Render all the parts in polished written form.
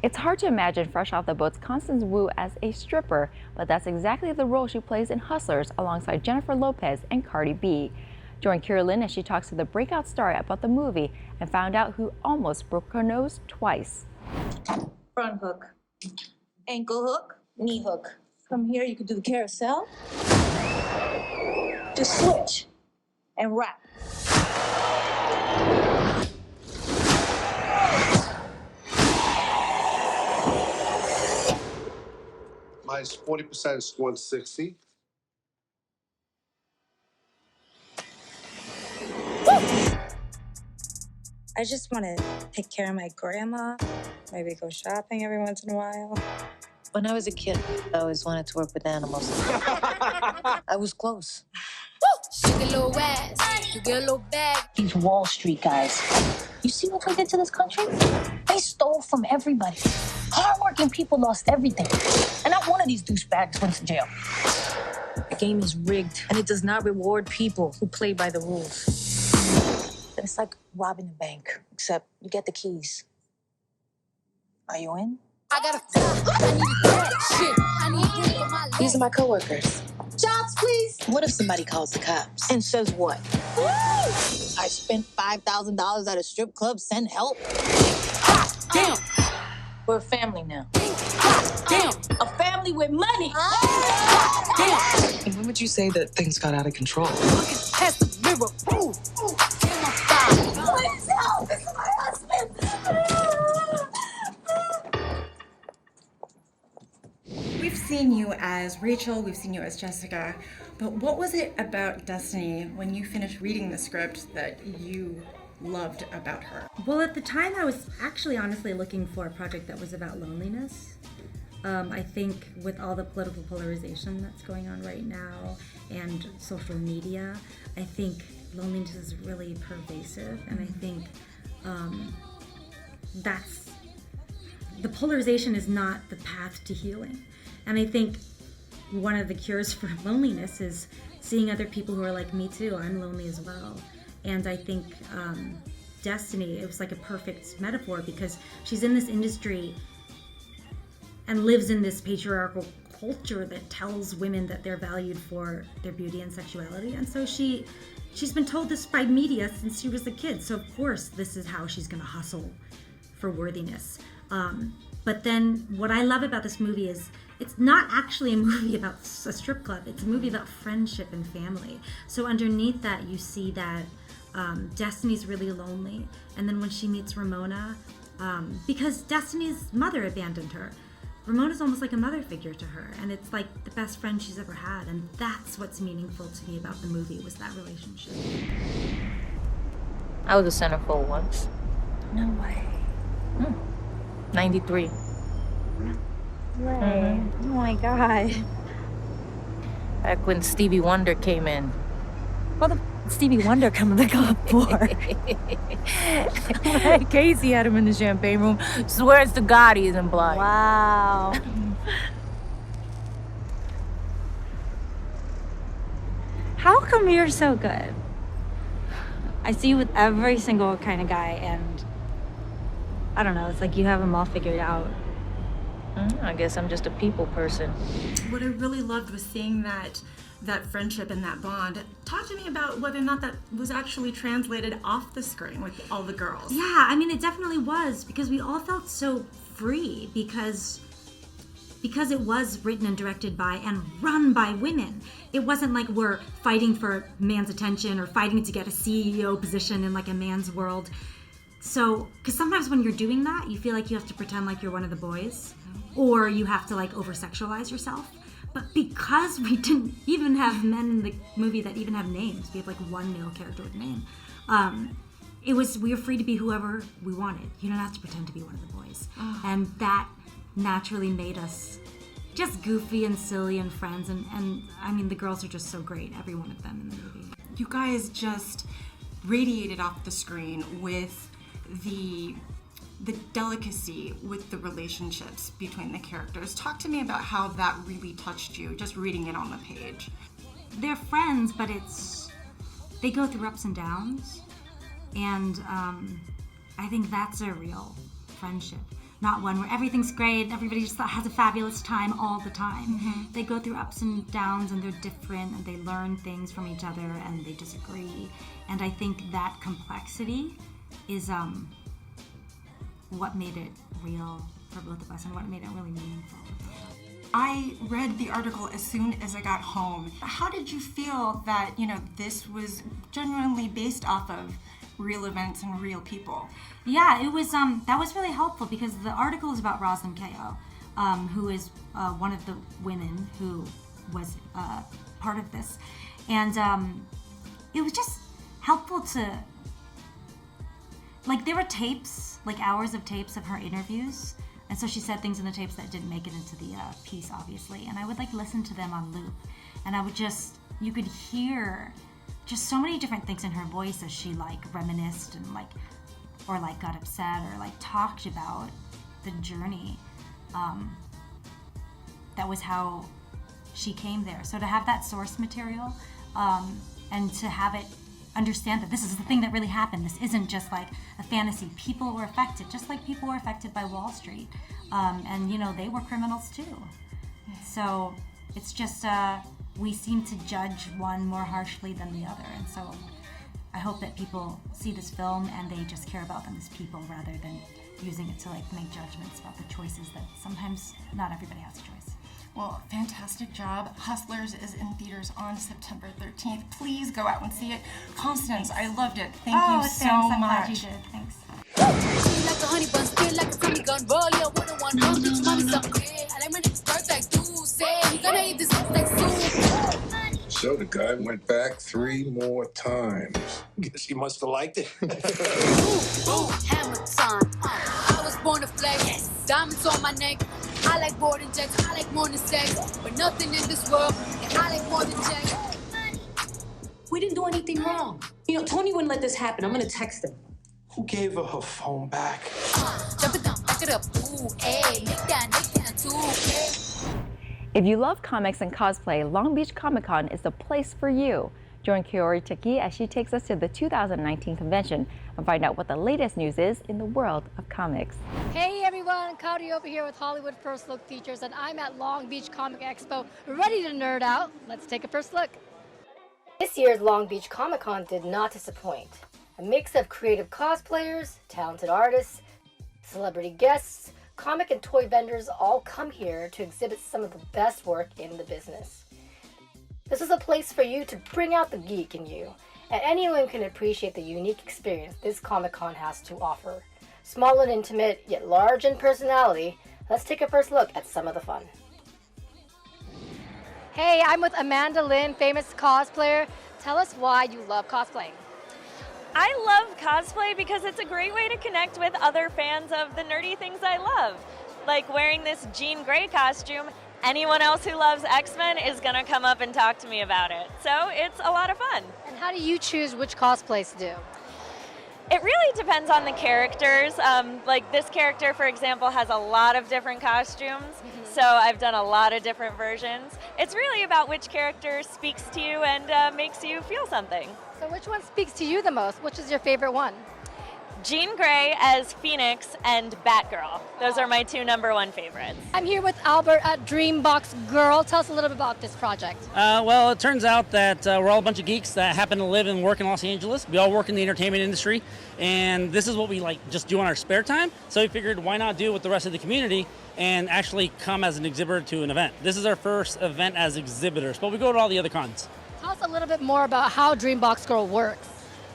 It's hard to imagine fresh off the boats Constance Wu as a stripper, but that's exactly the role she plays in Hustlers alongside Jennifer Lopez and Cardi B. Join Kiyra Lynn as she talks to the breakout star about the movie and found out who almost broke her nose twice. Front hook, ankle hook, knee hook. From here, you can do the carousel. Just switch and wrap. Minus 40% is 160. I just want to take care of my grandma, maybe go shopping every once in a while. When I was a kid, I always wanted to work with animals. I was close. Shake a little ass, you get a little bag. These Wall Street guys, you see what they did to this country? They stole from everybody. Hardworking people lost everything. And not one of these douchebags went to jail. The game is rigged, and it does not reward people who play by the rules. It's like robbing a bank, except you get the keys. Are you in? I got I need a bag. Shit, I need a drink on my leg. These are my coworkers. Jobs, please. What if somebody calls the cops? And says what? Woo! I spent $5,000 at a strip club. Send help. Damn, We're a family now. damn, A family with money. damn. When would you say that things got out of control? Pass the mirror. Ooh, ooh. Damn, my style. Please help! This is my husband! We've seen you as Rachel, we've seen you as Jessica, but what was it about Destiny when you finished reading the script that you loved about her? Well, at the time, I was actually honestly looking for a project that was about loneliness. I think with all the political polarization that's going on right now and social media, I think loneliness is really pervasive, and I think the polarization is not the path to healing. And I think one of the cures for loneliness is seeing other people who are like me too. I'm lonely as well. And I think Destiny, it was like a perfect metaphor because she's in this industry and lives in this patriarchal culture that tells women that they're valued for their beauty and sexuality. And so she's been told this by media since she was a kid. So of course, this is how she's gonna hustle for worthiness. But then what I love about this movie is it's not actually a movie about a strip club. It's a movie about friendship and family. So underneath that, you see that Destiny's really lonely. And then when she meets Ramona, because Destiny's mother abandoned her, Ramona's almost like a mother figure to her. And it's like the best friend she's ever had. And that's what's meaningful to me about the movie, was that relationship. I was a centerfold once. No way. 93. Way. Oh my God. Back when Stevie Wonder came in. What the Stevie Wonder coming to the club for? Casey had him in the champagne room. Swears to God he isn't blind. Wow. How come you're so good? I see you with every single kind of guy, and I don't know, it's like you have them all figured out. I guess I'm just a people person. What I really loved was seeing that friendship and that bond. Talk to me about whether or not that was actually translated off the screen with all the girls. Yeah, I mean, it definitely was, because we all felt so free because it was written and directed by and run by women. It wasn't like we're fighting for man's attention or fighting to get a CEO position in like a man's world. So, because sometimes when you're doing that, you feel like you have to pretend like you're one of the boys, or you have to like over-sexualize yourself. But because we didn't even have men in the movie that even have names, we have like one male character with a name, we were free to be whoever we wanted. You don't have to pretend to be one of the boys. And that naturally made us just goofy and silly and friends. And I mean, the girls are just so great, every one of them in the movie. You guys just radiated off the screen with the delicacy with the relationships between the characters. Talk to me about how that really touched you, just reading it on the page. They're friends, but they go through ups and downs. And I think that's a real friendship. not one where everything's great and everybody just has a fabulous time all the time. They go through ups and downs, and they're different, and they learn things from each other, and they disagree. And I think that complexity is what made it real for both of us and what made it really meaningful. I read the article as soon as I got home. How did you feel that, this was genuinely based off of real events and real people? Yeah, it was, that was really helpful because the article is about Roslyn Kao, who is one of the women who was part of this. And it was just helpful to, there were tapes, hours of tapes of her interviews. And so she said things in the tapes that didn't make it into the piece, obviously. And I would listen to them on loop. And I would you could hear just so many different things in her voice as she reminisced and or got upset or talked about the journey. That was how she came there. So to have that source material and to have it understand that this is the thing that really happened. This isn't just a fantasy. People were affected, just like people were affected by Wall Street. And they were criminals too. So it's just, we seem to judge one more harshly than the other. And so I hope that people see this film and they just care about them as people rather than using it to make judgments about the choices that sometimes not everybody has a choice. Well, fantastic job. Hustlers is in theaters on September 13th. Please go out and see it. Constance, I loved it. Thank you so I'm much. glad you did. Thanks. She like a honey bun, still like a Tommy gun. Roll your with a one, don't teach mommy something. I like my niggas birth like dude say. He gonna eat this like soup. So the guy went back 3 more times. Guess he must have liked it. Boom, hammer time. I was born to flex. Diamonds on my neck. I like boarding jets. I like more than sex. But nothing in this world. Yeah, I like more than checks. We didn't do anything wrong. Tony wouldn't let this happen. I'm gonna text him. Who gave her her phone back? Jump it down, back it up. Ooh, ayy. Make that too, ayy. If you love comics and cosplay, Long Beach Comicon is the place for you. Join Kaori Takee as she takes us to the 2019 convention and find out what the latest news is in the world of comics. Hey everyone, Kaori over here with Hollywood First Look Features, and I'm at Long Beach Comic Expo, ready to nerd out. Let's take a first look. This year's Long Beach Comic-Con did not disappoint. A mix of creative cosplayers, talented artists, celebrity guests, comic and toy vendors all come here to exhibit some of the best work in the business. This is a place for you to bring out the geek in you, and anyone can appreciate the unique experience this Comic-Con has to offer. Small and intimate, yet large in personality, let's take a first look at some of the fun. Hey, I'm with Amanda Lynn, famous cosplayer. Tell us why you love cosplaying. I love cosplay because it's a great way to connect with other fans of the nerdy things I love. Like wearing this Jean Grey costume, anyone else who loves X-Men is gonna come up and talk to me about it. So it's a lot of fun. And how do you choose which cosplays to do? It really depends on the characters. Like this character, for example, has a lot of different costumes. So I've done a lot of different versions. It's really about which character speaks to you and makes you feel something. So which one speaks to you the most? Which is your favorite one? Jean Grey as Phoenix and Batgirl. Those are my 2 #1 favorites. I'm here with Albert at Dreambox Girl. Tell us a little bit about this project. Well, it turns out that we're all a bunch of geeks that happen to live and work in Los Angeles. We all work in the entertainment industry, and this is what we just do on our spare time. So we figured, why not do it with the rest of the community and actually come as an exhibitor to an event. This is our first event as exhibitors, but we go to all the other cons. Tell us a little bit more about how Dreambox Girl works.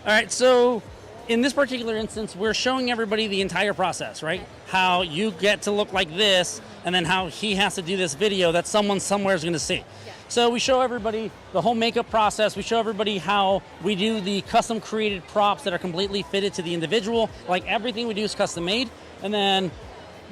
All right, so in this particular instance, we're showing everybody the entire process, right? How you get to look like this, and then how he has to do this video that someone somewhere is going to see. So we show everybody the whole makeup process. We show everybody how we do the custom created props that are completely fitted to the individual. Like everything we do is custom made. And then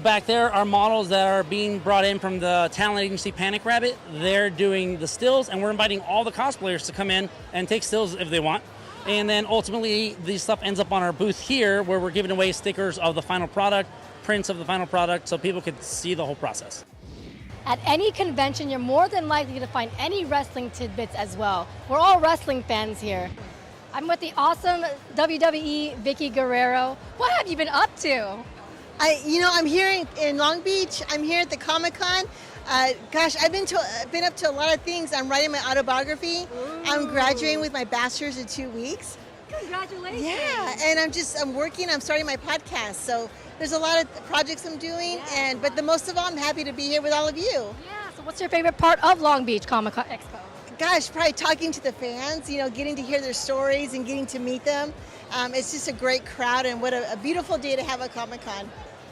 back there are models that are being brought in from the talent agency Panic Rabbit. They're doing the stills, and we're inviting all the cosplayers to come in and take stills if they want. And then ultimately, this stuff ends up on our booth here, where we're giving away stickers of the final product, prints of the final product, so people could see the whole process. At any convention, you're more than likely to find any wrestling tidbits as well. We're all wrestling fans here. I'm with the awesome WWE Vicky Guerrero. What have you been up to? I'm here in Long Beach. I'm here at the Comicon. Gosh, I've been up to a lot of things. I'm writing my autobiography. Ooh. I'm graduating with my bachelor's in 2 weeks. Congratulations. Yeah, and I'm starting my podcast. So there's a lot of projects I'm doing, but the most of all, I'm happy to be here with all of you. Yeah, so what's your favorite part of Long Beach Comic Expo? Gosh, probably talking to the fans, getting to hear their stories and getting to meet them. It's just a great crowd, and what a beautiful day to have a Comic-Con.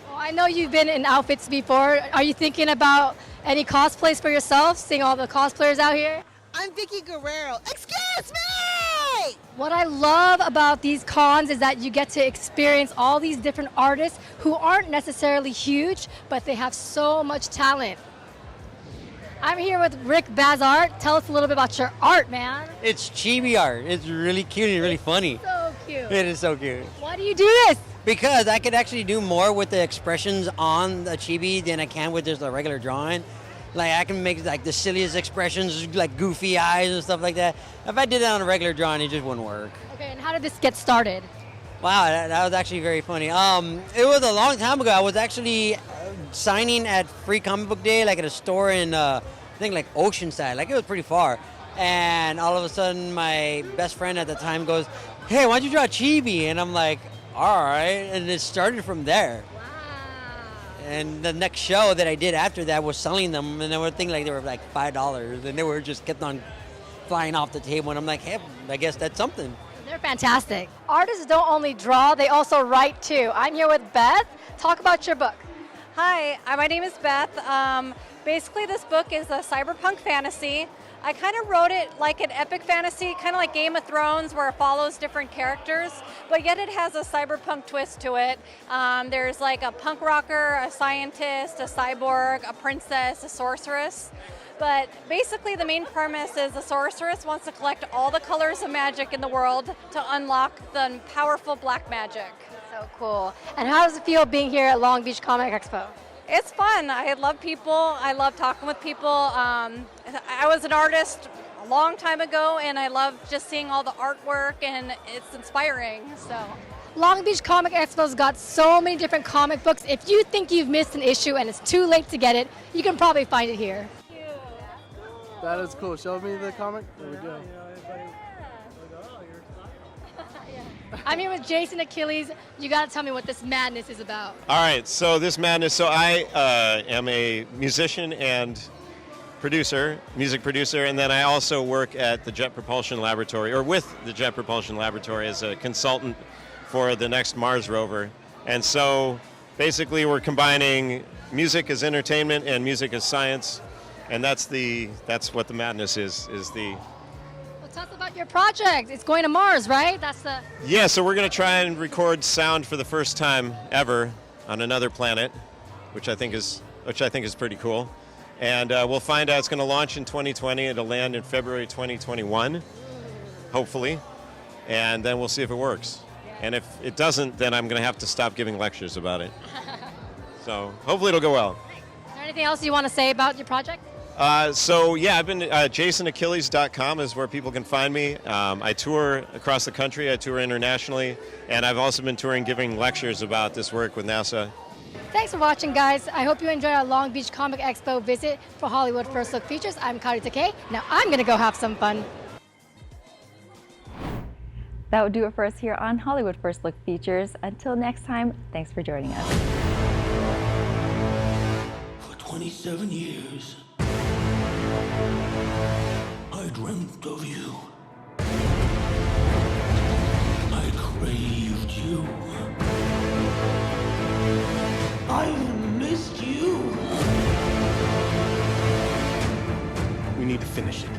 Well, I know you've been in outfits before. Are you thinking about any cosplays for yourself, seeing all the cosplayers out here? I'm Vicky Guerrero. Excuse me! What I love about these cons is that you get to experience all these different artists who aren't necessarily huge, but they have so much talent. I'm here with Rick Bazart. Tell us a little bit about your art, man. It's chibi art. It's really cute and really funny. So cute. It is so cute. Why do you do this? Because I could actually do more with the expressions on the chibi than I can with just a regular drawing. Like I can make like the silliest expressions, like goofy eyes and stuff like that. If I did that on a regular drawing, it just wouldn't work. Okay, and how did this get started? Wow, that was actually very funny. It was a long time ago. I was actually signing at Free Comic Book Day, like at a store in, I think like Oceanside. Like it was pretty far. And all of a sudden, my best friend at the time goes, "Hey, why don't you draw chibi?" And I'm like, "All right." And it started from there. And the next show that I did after that was selling them, and they were thinking like they were like $5, and they were just kept on flying off the table. And I'm like, hey, I guess that's something. They're fantastic. Artists don't only draw, they also write too. I'm here with Beth. Talk about your book. Hi, my name is Beth. Basically, this book is a cyberpunk fantasy. I kind of wrote it like an epic fantasy, kind of like Game of Thrones, where it follows different characters, but yet it has a cyberpunk twist to it. There's like a punk rocker, a scientist, a cyborg, a princess, a sorceress. But basically the main premise is the sorceress wants to collect all the colors of magic in the world to unlock the powerful black magic. So cool. And how does it feel being here at Long Beach Comic Expo? It's fun. I love people. I love talking with people. I was an artist a long time ago, and I love just seeing all the artwork, and it's inspiring. So, Long Beach Comic Expo's got so many different comic books. If you think you've missed an issue and it's too late to get it, you can probably find it here. That is cool. Show me the comic. There we go. I'm here with Jason Achilles. You got to tell me what this madness is about. All right, so this madness, so I am a musician and music producer, and then I also work at the Jet Propulsion Laboratory, or with the Jet Propulsion Laboratory as a consultant for the next Mars rover. And so basically we're combining music as entertainment and music as science, and that's what the madness is the... Tell us about your project. It's going to Mars, right? Yeah, so we're going to try and record sound for the first time ever on another planet, which I think is pretty cool. And we'll find out. It's going to launch in 2020. It'll land in February 2021, hopefully. And then we'll see if it works. And if it doesn't, then I'm going to have to stop giving lectures about it. So hopefully it'll go well. Is there anything else you want to say about your project? So yeah, I've been jasonachilles.com is where people can find me. I tour across the country, I tour internationally, and I've also been touring giving lectures about this work with NASA. Thanks for watching, guys. I hope you enjoyed our Long Beach Comic Expo visit for Hollywood First Look Features. I'm Kaori Takee. Now I'm going to go have some fun. That would do it for us here on Hollywood First Look Features. Until next time, thanks for joining us. For 27 years, I dreamt of you. I craved you. I missed you. We need to finish it.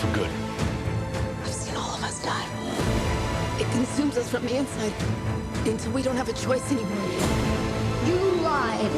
For good. I've seen all of us die. It consumes us from the inside until we don't have a choice anymore. You lied.